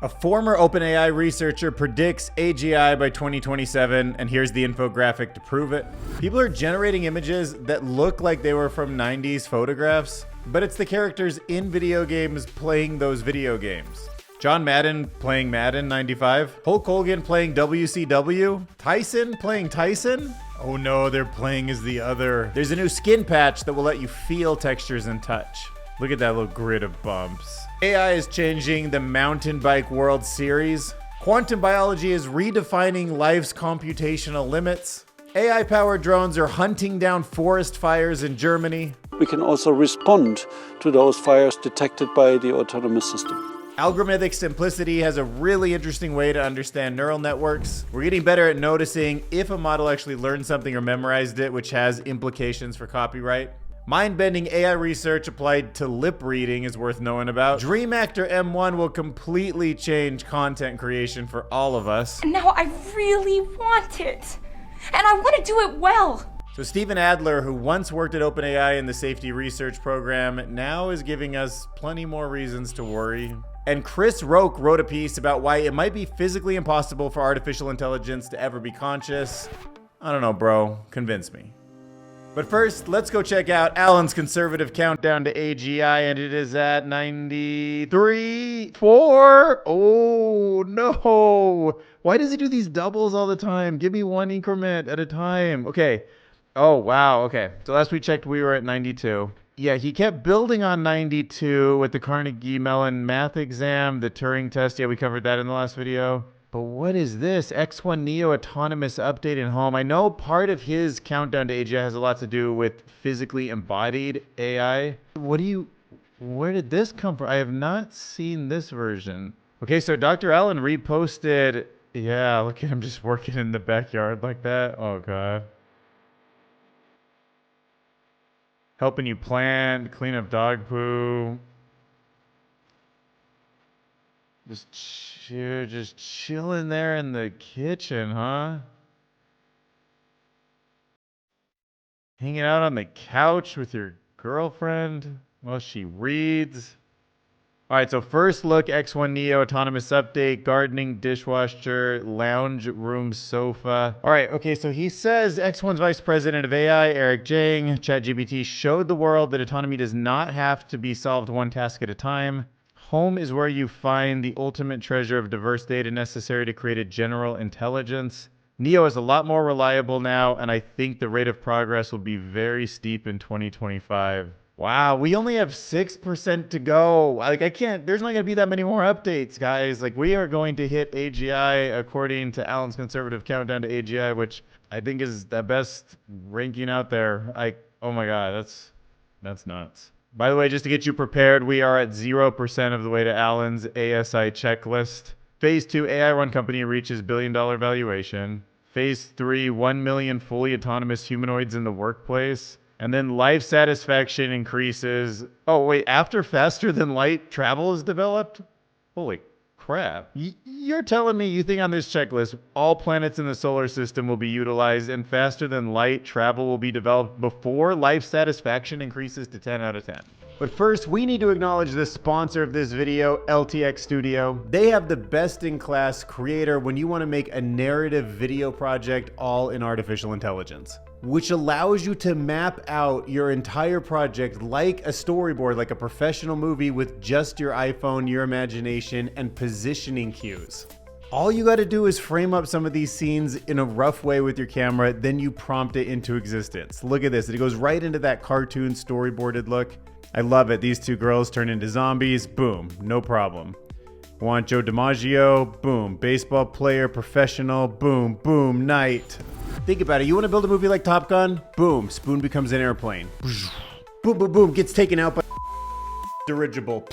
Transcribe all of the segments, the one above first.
A former OpenAI researcher predicts AGI by 2027, and here's the infographic to prove it. People are generating images that look like they were from 90s photographs, but it's the characters in video games playing those video games. John Madden playing Madden 95, Hulk Hogan playing WCW, Tyson playing Tyson. Oh no, they're playing as the other. There's a new skin patch that will let you feel textures and touch. Look at that little grid of bumps. AI is changing the mountain bike World Series. Quantum biology is redefining life's computational limits. AI-powered drones are hunting down forest fires in Germany. We can also respond to those fires detected by the autonomous system. Algorithmic simplicity has a really interesting way to understand neural networks. We're getting better at noticing if a model actually learned something or memorized it, which has implications for copyright. Mind-bending AI research applied to lip reading is worth knowing about. Dream Actor M1 will completely change content creation for all of us. Now I really want it. And I want to do it well. So Stephen Adler, who once worked at OpenAI in the safety research program, now is giving us plenty more reasons to worry. And Chris Roke wrote a piece about why it might be physically impossible for artificial intelligence to ever be conscious. I don't know, bro. Convince me. But first, let's go check out Alan's conservative countdown to AGI, and it is at 93, 4. Oh no. Why does he do these doubles all the time? Give me one increment at a time. Okay. Oh, wow. Okay. So last we checked, we were at 92. Yeah, he kept building on 92 with the Carnegie Mellon math exam, the Turing test. Yeah, we covered that in the last video. But what is this? X1 Neo autonomous update in home. I know part of his countdown to AGI has a lot to do with physically embodied AI. Where did this come from? I have not seen this version. Okay, so Dr. Allen reposted. Yeah, look at him just working in the backyard like that. Oh, God. Helping you plant, clean up dog poo. Just chilling there in the kitchen, huh? Hanging out on the couch with your girlfriend while she reads. All right, so first look, X1 Neo autonomous update, gardening, dishwasher, lounge room sofa. All right, okay, so he says X1's vice president of AI, Eric Zhang, ChatGPT showed the world that autonomy does not have to be solved one task at a time. Home is where you find the ultimate treasure of diverse data necessary to create a general intelligence. Neo is a lot more reliable now, and I think the rate of progress will be very steep in 2025. Wow, we only have 6% to go. Like, there's not gonna be that many more updates, guys. Like, we are going to hit AGI according to Alan's conservative countdown to AGI, which I think is the best ranking out there. Oh my God, that's nuts. By the way, just to get you prepared, we are at 0% of the way to Alan's ASI checklist. Phase 2 AI run company reaches billion-dollar valuation. Phase 3, 1 million fully autonomous humanoids in the workplace. And then life satisfaction increases. Oh, wait, after faster than light travel is developed? Holy crap. You're telling me you think on this checklist, all planets in the solar system will be utilized and faster than light travel will be developed before life satisfaction increases to 10 out of 10. But first, we need to acknowledge the sponsor of this video, LTX Studio. They have the best-in-class creator when you want to make a narrative video project all in artificial intelligence, which allows you to map out your entire project like a storyboard, like a professional movie with just your iPhone, your imagination, and positioning cues. All you gotta do is frame up some of these scenes in a rough way with your camera, then you prompt it into existence. Look at this, it goes right into that cartoon storyboarded look. I love it. These two girls turn into zombies, boom, no problem. Want Joe DiMaggio, boom. Baseball player, professional, boom, boom, night. Think about it, you wanna build a movie like Top Gun? Boom, Spoon becomes an airplane. Boom, boom, boom, gets taken out by dirigible.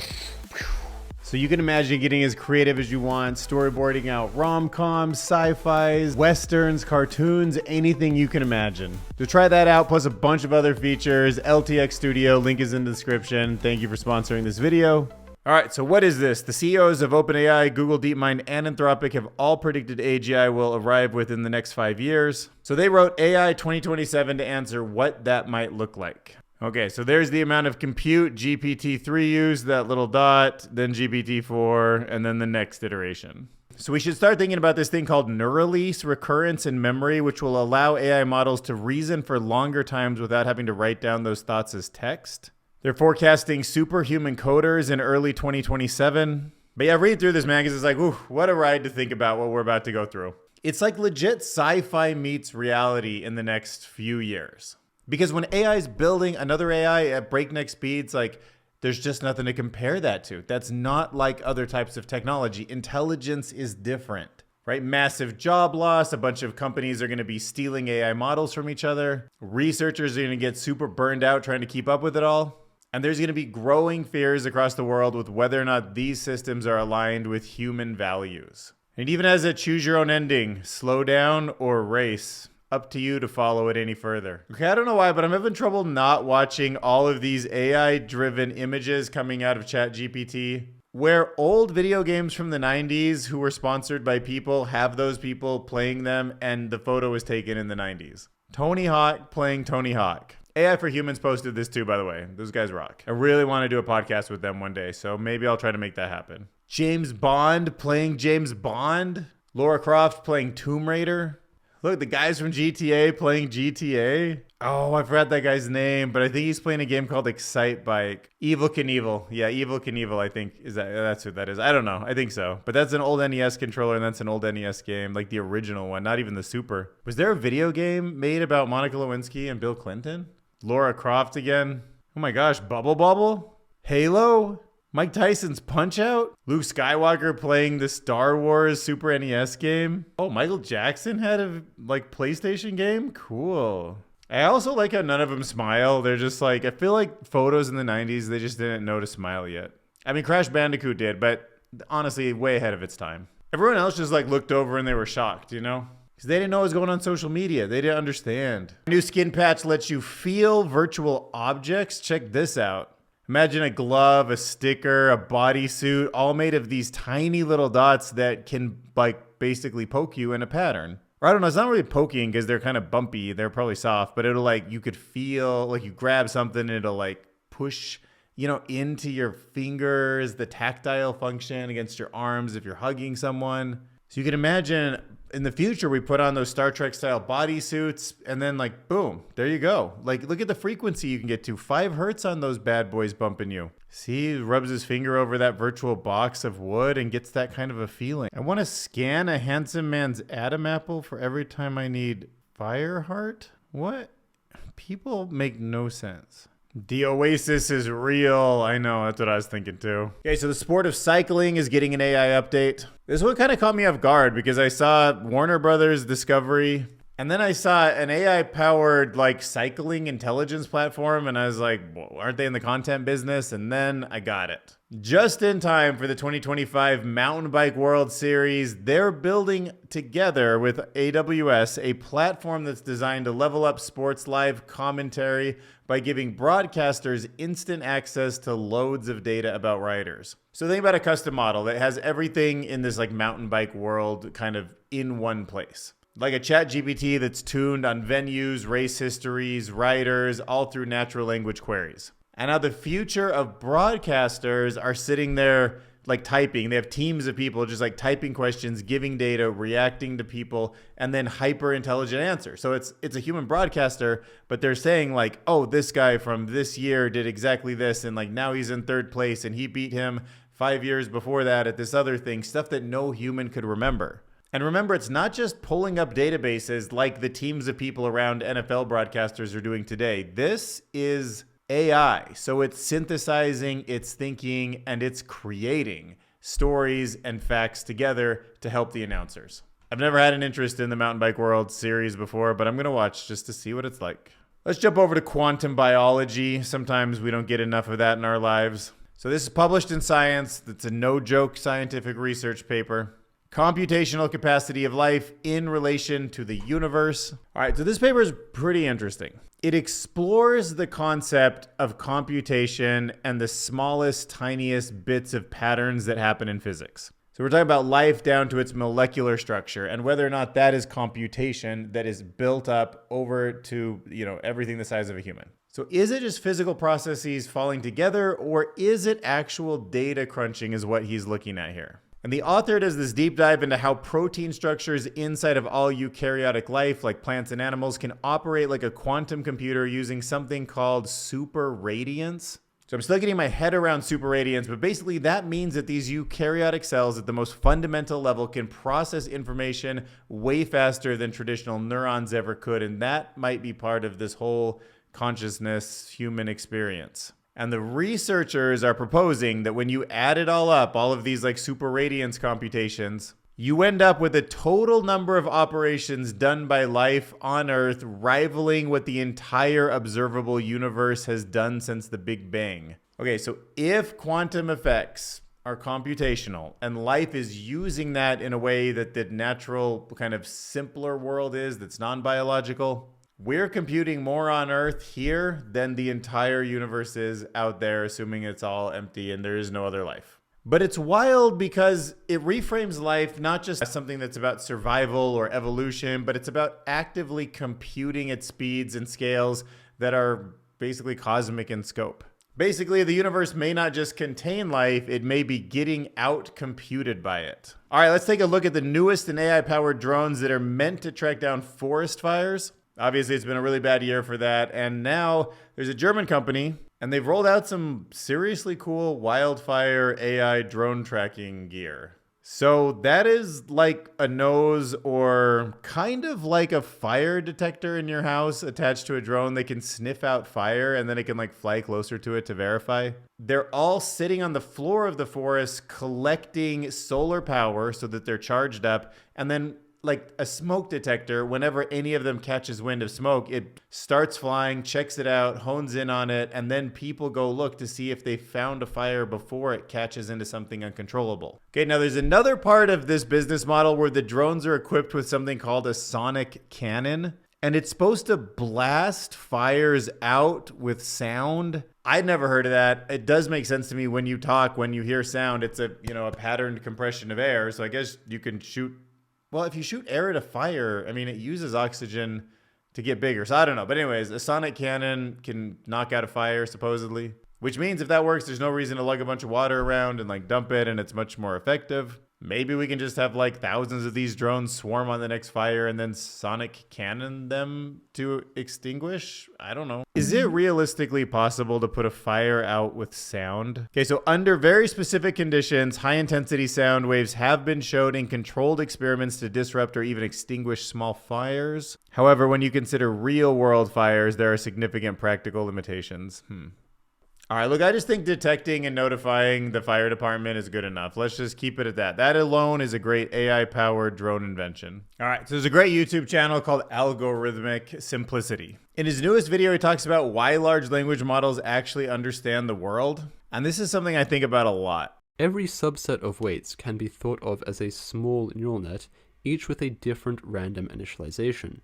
So you can imagine getting as creative as you want, storyboarding out rom-coms, sci-fis, westerns, cartoons, anything you can imagine. So try that out, plus a bunch of other features. LTX Studio, link is in the description. Thank you for sponsoring this video. All right, so what is this? The CEOs of OpenAI, Google DeepMind, and Anthropic have all predicted AGI will arrive within the next 5 years. So they wrote AI 2027 to answer what that might look like. Okay, so there's the amount of compute GPT-3 used, that little dot, then GPT-4, and then the next iteration. So we should start thinking about this thing called Neuralese, recurrence in memory, which will allow AI models to reason for longer times without having to write down those thoughts as text. They're forecasting superhuman coders in early 2027. But yeah, read through this, man, because it's like, ooh, what a ride to think about what we're about to go through. It's like legit sci-fi meets reality in the next few years. Because when AI is building another AI at breakneck speeds, like, there's just nothing to compare that to. That's not like other types of technology. Intelligence is different, right? Massive job loss. A bunch of companies are going to be stealing AI models from each other. Researchers are going to get super burned out trying to keep up with it all. And there's going to be growing fears across the world with whether or not these systems are aligned with human values. It even has a choose your own ending, slow down or race. Up to you to follow it any further. Okay, I don't know why, but I'm having trouble not watching all of these AI-driven images coming out of ChatGPT, where old video games from the 90s who were sponsored by people have those people playing them, and the photo was taken in the 90s. Tony Hawk playing Tony Hawk. AI for Humans posted this too, by the way. Those guys rock. I really want to do a podcast with them one day, so maybe I'll try to make that happen. James Bond playing James Bond. Lara Croft playing Tomb Raider. Look, the guys from GTA playing GTA. Oh, I forgot that guy's name, but I think he's playing a game called Excite Bike. Evel Knievel. Yeah, Evel Knievel, I think. That's who that is. I don't know. I think so. But that's an old NES controller, and that's an old NES game, like the original one, not even the Super. Was there a video game made about Monica Lewinsky and Bill Clinton? Lara Croft again. Oh my gosh, Bubble Bobble? Halo? Mike Tyson's Punch-Out? Luke Skywalker playing the Star Wars Super NES game? Oh, Michael Jackson had a PlayStation game? Cool. I also like how none of them smile. They're just like, I feel like photos in the 90s, they just didn't know to smile yet. I mean, Crash Bandicoot did, but honestly, way ahead of its time. Everyone else just looked over and they were shocked, you know? Because they didn't know what was going on social media. They didn't understand. New skin patch lets you feel virtual objects. Check this out. Imagine a glove, a sticker, a bodysuit, all made of these tiny little dots that can basically poke you in a pattern. Or I don't know, it's not really poking because they're kind of bumpy. They're probably soft, but it'll you could feel you grab something and it'll push, into your fingers, the tactile function against your arms if you're hugging someone. So you can imagine in the future, we put on those Star Trek style bodysuits and then boom, there you go. Look at the frequency you can get to. 5 hertz on those bad boys bumping you. See, he rubs his finger over that virtual box of wood and gets that kind of a feeling. I want to scan a handsome man's Adam apple for every time I need fire heart. What? People make no sense. The Oasis is real. I know, that's what I was thinking too. Okay, so the sport of cycling is getting an AI update. This one kind of caught me off guard because I saw Warner Brothers Discovery, and then I saw an AI-powered cycling intelligence platform, and I was like, well, aren't they in the content business? And then I got it. Just in time for the 2025 Mountain Bike World Series, they're building together with AWS a platform that's designed to level up sports live commentary by giving broadcasters instant access to loads of data about riders. So think about a custom model that has everything in this mountain bike world kind of in one place. Like a chat GPT that's tuned on venues, race histories, riders, all through natural language queries. And now the future of broadcasters are sitting there typing. They have teams of people just typing questions, giving data, reacting to people, and then hyper intelligent answers. So it's a human broadcaster, but they're saying oh, this guy from this year did exactly this, and now he's in 3rd place, and he beat him 5 years before that at this other thing, stuff that no human could remember. And remember, it's not just pulling up databases like the teams of people around NFL broadcasters are doing today. This is AI. So it's synthesizing, it's thinking, and it's creating stories and facts together to help the announcers. I've never had an interest in the Mountain Bike World Series before, but I'm going to watch just to see what it's like. Let's jump over to quantum biology. Sometimes we don't get enough of that in our lives. So this is published in Science. It's a no-joke scientific research paper. Computational capacity of life in relation to the universe. All right, so this paper is pretty interesting. It explores the concept of computation and the smallest, tiniest bits of patterns that happen in physics. So we're talking about life down to its molecular structure and whether or not that is computation that is built up over to, everything the size of a human. So is it just physical processes falling together, or is it actual data crunching is what he's looking at here? And the author does this deep dive into how protein structures inside of all eukaryotic life, like plants and animals, can operate like a quantum computer using something called super radiance. So I'm still getting my head around super radiance, but basically that means that these eukaryotic cells at the most fundamental level can process information way faster than traditional neurons ever could. And that might be part of this whole consciousness human experience. And the researchers are proposing that when you add it all up, all of these like super radiance computations, you end up with a total number of operations done by life on Earth rivaling what the entire observable universe has done since the Big Bang. Okay, so if quantum effects are computational and life is using that in a way that the natural kind of simpler world is, that's non-biological, we're computing more on Earth here than the entire universe is out there, assuming it's all empty and there is no other life. But it's wild because it reframes life not just as something that's about survival or evolution, but it's about actively computing at speeds and scales that are basically cosmic in scope. Basically, the universe may not just contain life, it may be getting out computed by it. All right, let's take a look at the newest and AI-powered drones that are meant to track down forest fires. Obviously, it's been a really bad year for that. And now there's a German company, and they've rolled out some seriously cool wildfire AI drone tracking gear. So that is like a nose or kind of like a fire detector in your house attached to a drone. They can sniff out fire and then it can like fly closer to it to verify. They're all sitting on the floor of the forest collecting solar power so that they're charged up, and then like a smoke detector, whenever any of them catches wind of smoke, it starts flying, checks it out, hones in on it, and then people go look to see if they found a fire before it catches into something uncontrollable. Okay, now there's another part of this business model where the drones are equipped with something called a sonic cannon, and it's supposed to blast fires out with sound. I'd never heard of that. It does make sense to me when you talk, when you hear sound, it's a patterned compression of air, so I guess you can shoot. Well, if you shoot air at a fire, I mean, it uses oxygen to get bigger. So I don't know. But anyways, a sonic cannon can knock out a fire, supposedly. Which means if that works, there's no reason to lug a bunch of water around and like dump it, and it's much more effective. Maybe we can just have like thousands of these drones swarm on the next fire and then sonic cannon them to extinguish. I don't know. Is it realistically possible to put a fire out with sound? Okay, so under very specific conditions, high intensity sound waves have been shown in controlled experiments to disrupt or even extinguish small fires. However, when you consider real world fires, there are significant practical limitations. All right, look, I just think detecting and notifying the fire department is good enough. Let's just keep it at that. That alone is a great AI-powered drone invention. All right, so there's a great YouTube channel called Algorithmic Simplicity. In his newest video, he talks about why large language models actually understand the world. And this is something I think about a lot. Every subset of weights can be thought of as a small neural net, each with a different random initialization.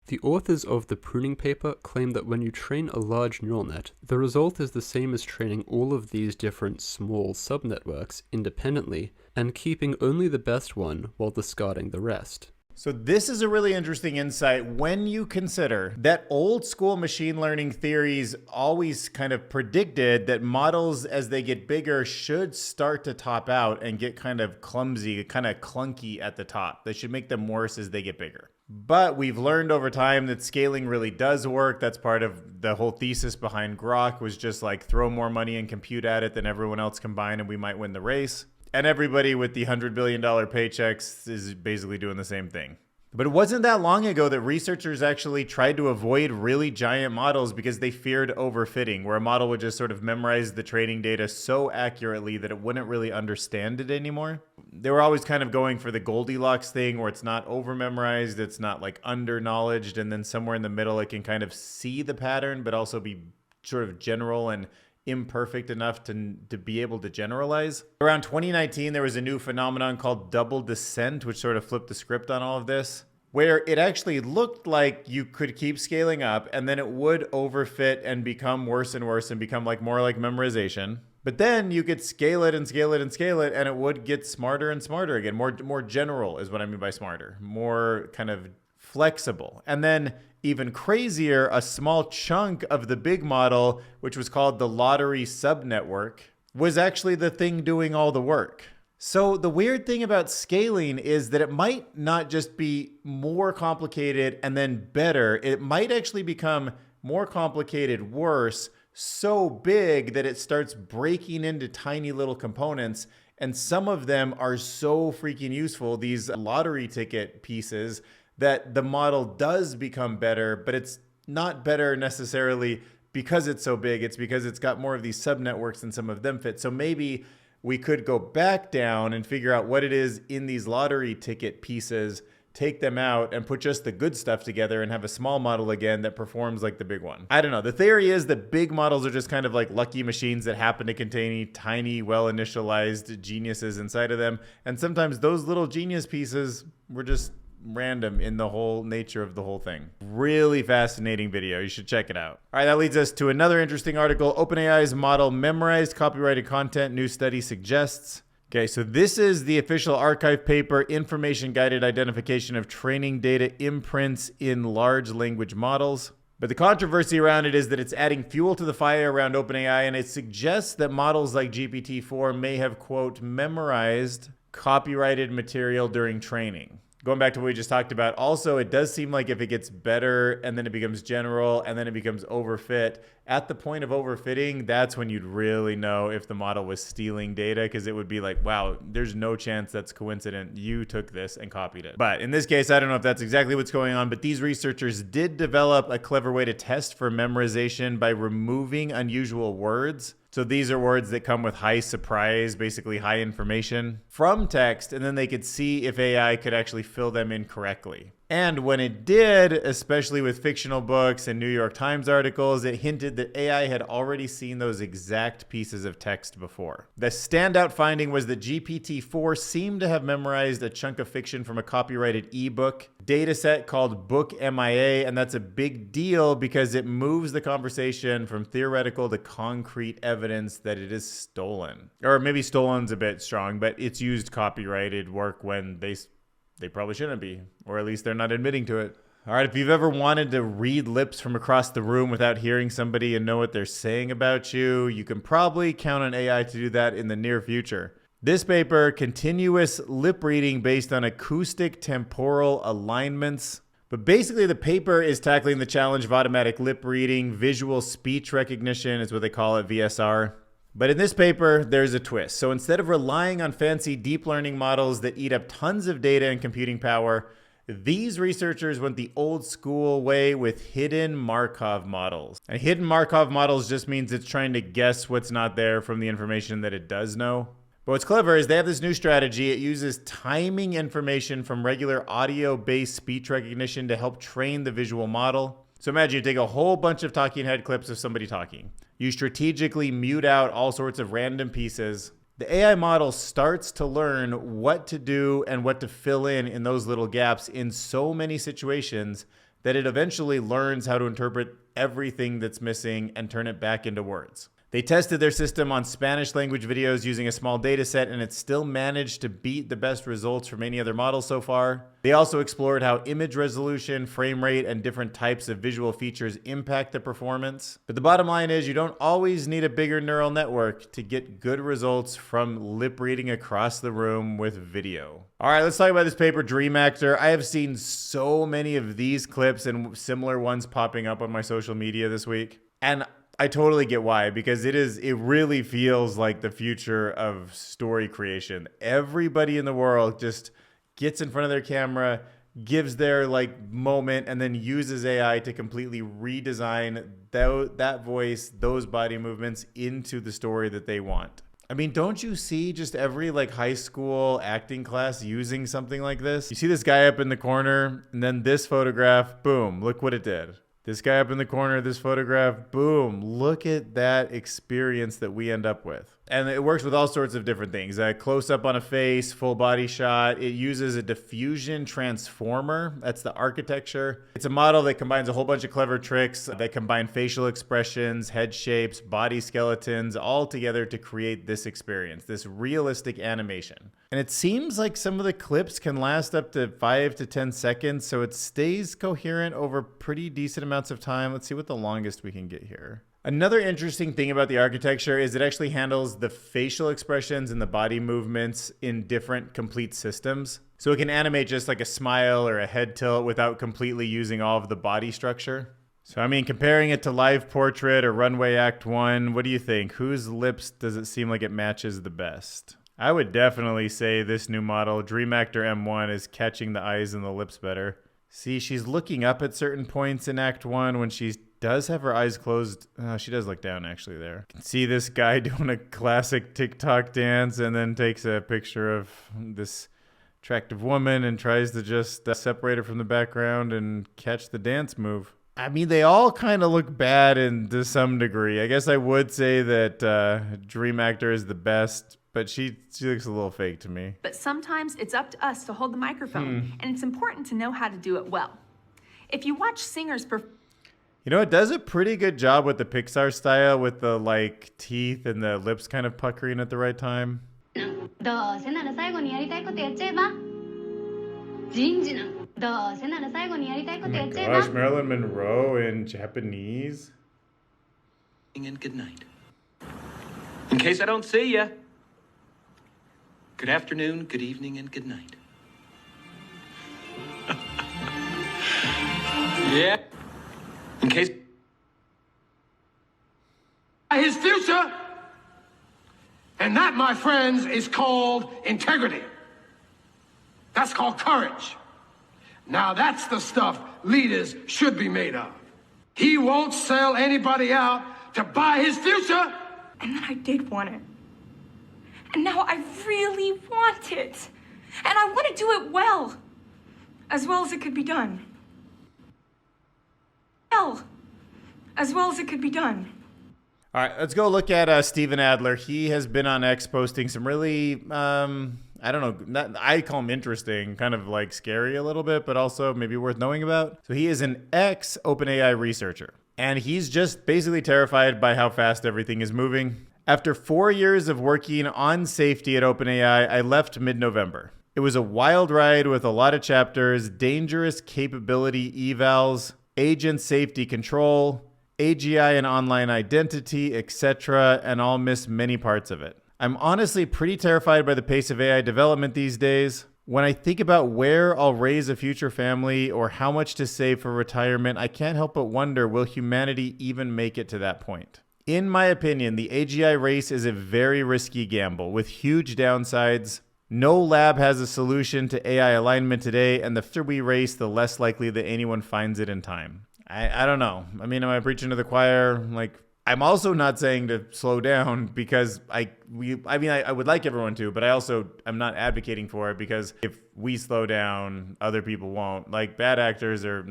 The authors of the pruning paper claim that when you train a large neural net, the result is the same as training all of these different small subnetworks independently and keeping only the best one while discarding the rest. So this is a really interesting insight when you consider that old school machine learning theories always kind of predicted that models as they get bigger should start to top out and get kind of clumsy, kind of clunky at the top. They should make them worse as they get bigger. But we've learned over time that scaling really does work. That's part of the whole thesis behind Grok, was just like throw more money and compute at it than everyone else combined and we might win the race. And everybody with the $100 billion paychecks is basically doing the same thing. But it wasn't that long ago that researchers actually tried to avoid really giant models because they feared overfitting, where a model would just sort of memorize the training data so accurately that it wouldn't really understand it anymore. They were always kind of going for the Goldilocks thing, where it's not over-memorized, it's not like under-knowledged, and then somewhere in the middle it can kind of see the pattern, but also be sort of general and imperfect enough to be able to generalize. Around 2019, there was a new phenomenon called double descent, which sort of flipped the script on all of this, where it actually looked like you could keep scaling up and then it would overfit and become worse and worse and become like more like memorization. But then you could scale it and scale it and scale it, and it would get smarter and smarter again. More general is what I mean by smarter. More kind of flexible. And then even crazier, a small chunk of the big model, which was called the lottery subnetwork, was actually the thing doing all the work. So the weird thing about scaling is that it might not just be more complicated and then better. It might actually become more complicated, worse, so big that it starts breaking into tiny little components. And some of them are so freaking useful, these lottery ticket pieces, that the model does become better, but it's not better necessarily because it's so big. It's because it's got more of these subnetworks and some of them fit. So maybe we could go back down and figure out what it is in these lottery ticket pieces, take them out and put just the good stuff together and have a small model again that performs like the big one. I don't know. The theory is that big models are just kind of like lucky machines that happen to contain tiny, well-initialized geniuses inside of them. And sometimes those little genius pieces were just random in the whole nature of the whole thing. Really fascinating video. You should check it out. All right, that leads us to another interesting article. OpenAI's model memorized copyrighted content, new study suggests. Okay, so this is the official archive paper, Information Guided Identification of Training Data Imprints in Large Language Models. But the controversy around it is that it's adding fuel to the fire around OpenAI, and it suggests that models like GPT-4 may have, quote, memorized copyrighted material during training. Going back to what we just talked about, also, it does seem like if it gets better and then it becomes general and then it becomes overfit, at the point of overfitting, that's when you'd really know if the model was stealing data, because it would be like, wow, there's no chance that's coincident. You took this and copied it. But in this case, I don't know if that's exactly what's going on, but these researchers did develop a clever way to test for memorization by removing unusual words. So these are words that come with high surprise, basically high information from text, and then they could see if AI could actually fill them in correctly. And when it did, especially with fictional books and New York Times articles, it hinted that AI had already seen those exact pieces of text before. The standout finding was that GPT-4 seemed to have memorized a chunk of fiction from a copyrighted ebook dataset called Book MIA, and that's a big deal because it moves the conversation from theoretical to concrete evidence that it is stolen. Or maybe stolen's a bit strong, but it's used copyrighted work when they probably shouldn't be, or at least they're not admitting to it. All right, if you've ever wanted to read lips from across the room without hearing somebody and know what they're saying about you, you can probably count on AI to do that in the near future. This paper, continuous lip reading based on acoustic temporal alignments. But basically the paper is tackling the challenge of automatic lip reading, visual speech recognition is what they call it, VSR. But in this paper, there's a twist. So instead of relying on fancy deep learning models that eat up tons of data and computing power, these researchers went the old school way with hidden Markov models. And hidden Markov models just means it's trying to guess what's not there from the information that it does know. But what's clever is they have this new strategy. It uses timing information from regular audio-based speech recognition to help train the visual model. So imagine you take a whole bunch of talking head clips of somebody talking. You strategically mute out all sorts of random pieces. The AI model starts to learn what to do and what to fill in those little gaps in so many situations that it eventually learns how to interpret everything that's missing and turn it back into words. They tested their system on Spanish language videos using a small data set, and it still managed to beat the best results from any other model so far. They also explored how image resolution, frame rate, and different types of visual features impact the performance. But the bottom line is you don't always need a bigger neural network to get good results from lip reading across the room with video. All right, let's talk about this paper, Dream Actor. I have seen so many of these clips and similar ones popping up on my social media this week. And I totally get why, because it really feels like the future of story creation. Everybody in the world just gets in front of their camera, gives their moment, and then uses AI to completely redesign that voice, those body movements into the story that they want. I mean, don't you see just every high school acting class using something like this? You see this guy up in the corner, and then this photograph, boom, look what it did. This guy up in the corner, this photograph, boom, look at that experience that we end up with. And it works with all sorts of different things. Close up on a face, full body shot. It uses a diffusion transformer. That's the architecture. It's a model that combines a whole bunch of clever tricks that combine facial expressions, head shapes, body skeletons, all together to create this experience, this realistic animation. And it seems like some of the clips can last up to 5 to 10 seconds, so it stays coherent over pretty decent amounts of time. Let's see what the longest we can get here. Another interesting thing about the architecture is it actually handles the facial expressions and the body movements in different complete systems. So it can animate just like a smile or a head tilt without completely using all of the body structure. So, I mean, comparing it to Live Portrait or Runway Act 1, what do you think? Whose lips does it seem like it matches the best? I would definitely say this new model, Dream Actor M1, is catching the eyes and the lips better. See, she's looking up at certain points in Act 1 when she does have her eyes closed. She does look down actually there. You can see this guy doing a classic TikTok dance and then takes a picture of this attractive woman and tries to just separate her from the background and catch the dance move. I mean, they all kind of look bad to some degree. I guess I would say that Dream Actor is the best, but she looks a little fake to me. But sometimes it's up to us to hold the microphone, and it's important to know how to do it well. If you watch singers perform, you know, it does a pretty good job with the Pixar style with the like teeth and the lips kind of puckering at the right time. Gosh, Marilyn Monroe in Japanese. And good night. In case I don't see ya, good afternoon, good evening, and good night. Yeah. In case his future, and that, my friends, is called integrity. That's called courage. Now that's the stuff leaders should be made of. He won't sell anybody out to buy his future. And then I did want it. And now I really want it. And I want to do it well. As well as it could be done. As well as it could be done. All right, let's go look at Steven Adler. He has been on X posting some really, I don't know, I call him interesting, kind of like scary a little bit, but also maybe worth knowing about. So he is an ex-OpenAI researcher, and he's just basically terrified by how fast everything is moving. After 4 years of working on safety at OpenAI, I left mid-November. It was a wild ride with a lot of chapters, dangerous capability evals, agent safety control, AGI and online identity, etc., and I'll miss many parts of it. I'm honestly pretty terrified by the pace of AI development these days. When I think about where I'll raise a future family or how much to save for retirement, I can't help but wonder, will humanity even make it to that point? In my opinion, the AGI race is a very risky gamble with huge downsides. No lab has a solution to AI alignment today, and the faster we race, the less likely that anyone finds it in time. I don't know. I mean, am I preaching to the choir? Like, I'm also not saying to slow down because I would like everyone to, but I'm not advocating for it because if we slow down, other people won't. Like, bad actors are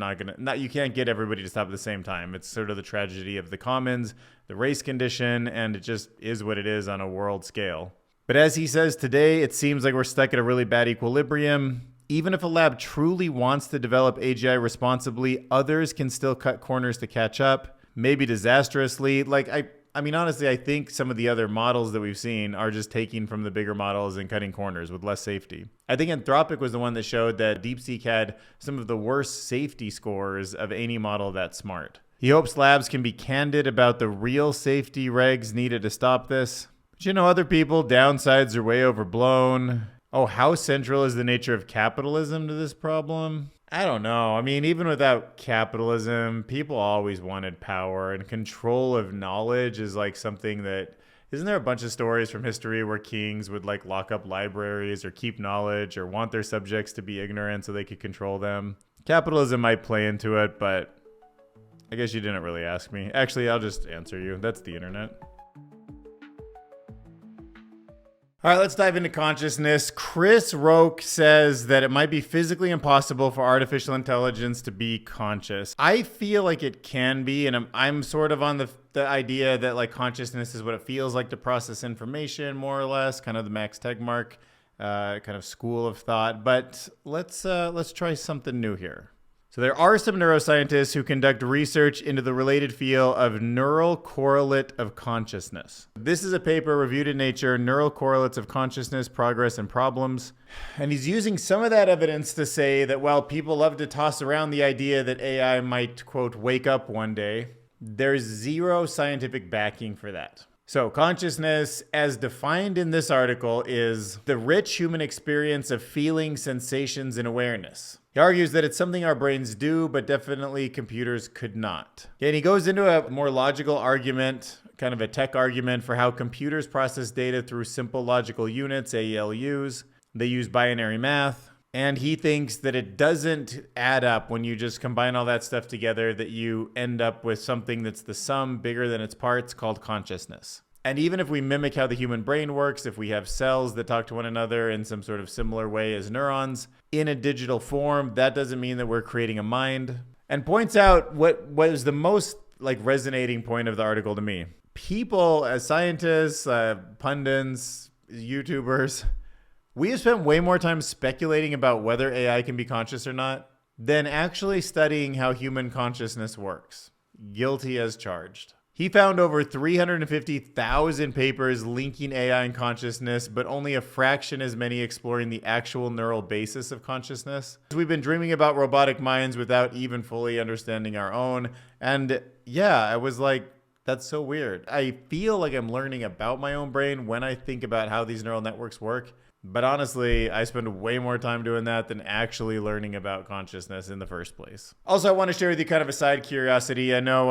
you can't get everybody to stop at the same time. It's sort of the tragedy of the commons, the race condition, and it just is what it is on a world scale. But as he says today, it seems like we're stuck at a really bad equilibrium. Even if a lab truly wants to develop AGI responsibly, others can still cut corners to catch up, maybe disastrously. Like, I mean, honestly, I think some of the other models that we've seen are just taking from the bigger models and cutting corners with less safety. I think Anthropic was the one that showed that DeepSeek had some of the worst safety scores of any model that's smart. He hopes labs can be candid about the real safety regs needed to stop this. But you know, other people, downsides are way overblown. Oh, how central is the nature of capitalism to this problem? I don't know. I mean, even without capitalism, people always wanted power, and control of knowledge is like something that... Isn't there a bunch of stories from history where kings would like lock up libraries or keep knowledge or want their subjects to be ignorant so they could control them? Capitalism might play into it, but I guess you didn't really ask me. Actually, I'll just answer you. That's the internet. All right, let's dive into consciousness. Chris Roke says that it might be physically impossible for artificial intelligence to be conscious. I feel like it can be, and I'm sort of on the idea that like consciousness is what it feels like to process information, more or less, kind of the Max Tegmark kind of school of thought. But let's try something new here. So there are some neuroscientists who conduct research into the related field of neural correlate of consciousness. This is a paper reviewed in Nature, Neural Correlates of Consciousness, Progress and Problems. And he's using some of that evidence to say that while people love to toss around the idea that AI might, quote, wake up one day, there's zero scientific backing for that. So consciousness, as defined in this article, is the rich human experience of feeling, sensations, and awareness. He argues that it's something our brains do, but definitely computers could not. And he goes into a more logical argument, kind of a tech argument for how computers process data through simple logical units, ALUs. They use binary math. And he thinks that it doesn't add up when you just combine all that stuff together, that you end up with something that's the sum bigger than its parts called consciousness. And even if we mimic how the human brain works, if we have cells that talk to one another in some sort of similar way as neurons in a digital form, that doesn't mean that we're creating a mind. And points out what was the most like resonating point of the article to me. People as scientists, pundits, YouTubers, we have spent way more time speculating about whether AI can be conscious or not than actually studying how human consciousness works. Guilty as charged. He found over 350,000 papers linking AI and consciousness, but only a fraction as many exploring the actual neural basis of consciousness. We've been dreaming about robotic minds without even fully understanding our own. And yeah, I was like, that's so weird. I feel like I'm learning about my own brain when I think about how these neural networks work. But honestly, I spend way more time doing that than actually learning about consciousness in the first place. Also, I want to share with you kind of a side curiosity. I know,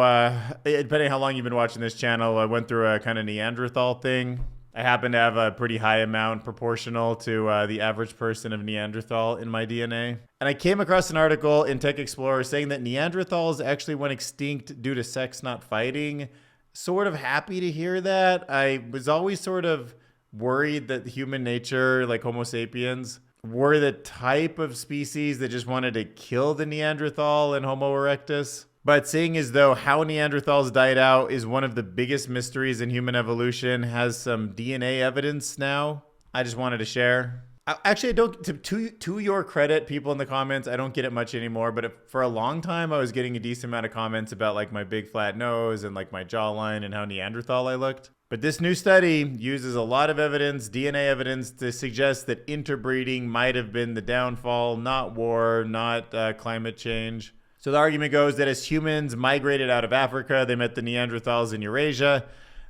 depending on how long you've been watching this channel, I went through a kind of Neanderthal thing. I happen to have a pretty high amount proportional to the average person of Neanderthal in my DNA. And I came across an article in Tech Explorer saying that Neanderthals actually went extinct due to sex not fighting. Sort of happy to hear that. I was always sort of worried that human nature, like Homo sapiens, were the type of species that just wanted to kill the Neanderthal and Homo erectus. But seeing as though how Neanderthals died out is one of the biggest mysteries in human evolution, has some DNA evidence now, I just wanted to share. Actually, I don't, to your credit, people in the comments, I don't get it much anymore, but for a long time, I was getting a decent amount of comments about like my big flat nose and like my jawline and how Neanderthal I looked. But this new study uses a lot of evidence, DNA evidence, to suggest that interbreeding might have been the downfall, not war, not climate change. So the argument goes that as humans migrated out of Africa, they met the Neanderthals in Eurasia.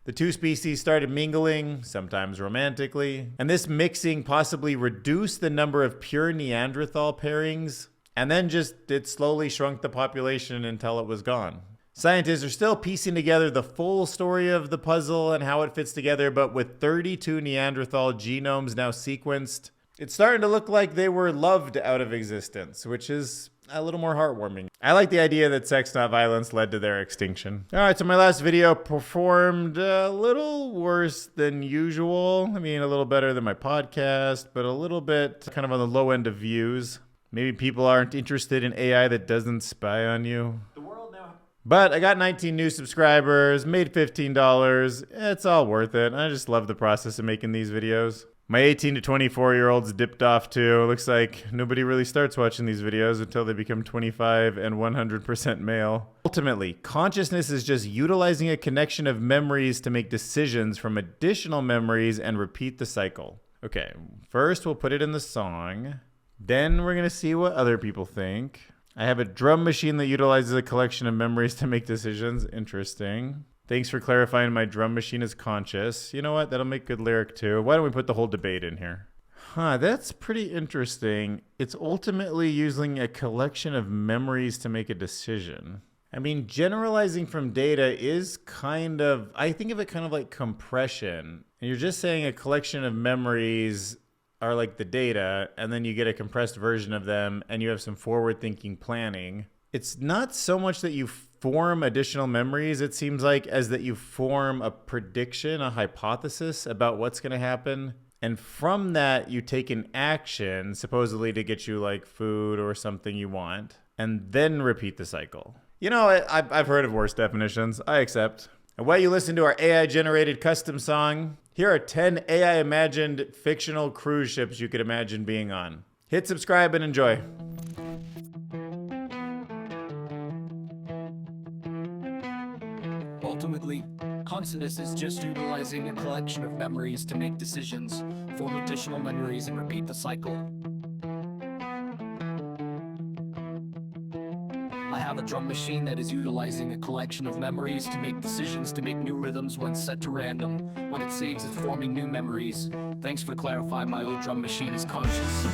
The two species started mingling, sometimes romantically, and this mixing possibly reduced the number of pure Neanderthal pairings, and then it slowly shrunk the population until it was gone. Scientists are still piecing together the full story of the puzzle and how it fits together, but with 32 Neanderthal genomes now sequenced, it's starting to look like they were loved out of existence, which is a little more heartwarming. I like the idea that sex, not violence, led to their extinction. All right, so my last video performed a little worse than usual. I mean, a little better than my podcast, but a little bit kind of on the low end of views. Maybe people aren't interested in AI that doesn't spy on you. But I got 19 new subscribers, made $15. It's all worth it. I just love the process of making these videos. My 18 to 24-year-olds dipped off too. Looks like nobody really starts watching these videos until they become 25 and 100% male. Ultimately, consciousness is just utilizing a connection of memories to make decisions from additional memories and repeat the cycle. Okay, first we'll put it in the song. Then we're gonna see what other people think. I have a drum machine that utilizes a collection of memories to make decisions. Interesting. Thanks for clarifying my drum machine is conscious. You know what? That'll make good lyric too. Why don't we put the whole debate in here? That's pretty interesting. It's ultimately using a collection of memories to make a decision. I mean, generalizing from data is kind of, I think of it kind of like compression. And you're just saying a collection of memories are like the data, and then you get a compressed version of them, and you have some forward-thinking planning. It's not so much that you form additional memories, it seems like, as that you form a prediction, a hypothesis about what's going to happen. And from that, you take an action, supposedly to get you like food or something you want, and then repeat the cycle. You know, I've heard of worse definitions. I accept. And while you listen to our AI-generated custom song, here are 10 AI-imagined fictional cruise ships you could imagine being on. Hit subscribe and enjoy. Ultimately, consciousness is just utilizing a collection of memories to make decisions, form additional memories, and repeat the cycle. I have a drum machine that is utilizing a collection of memories to make decisions to make new rhythms when set to random. When it saves, it's forming new memories. Thanks for clarifying, my old drum machine is conscious.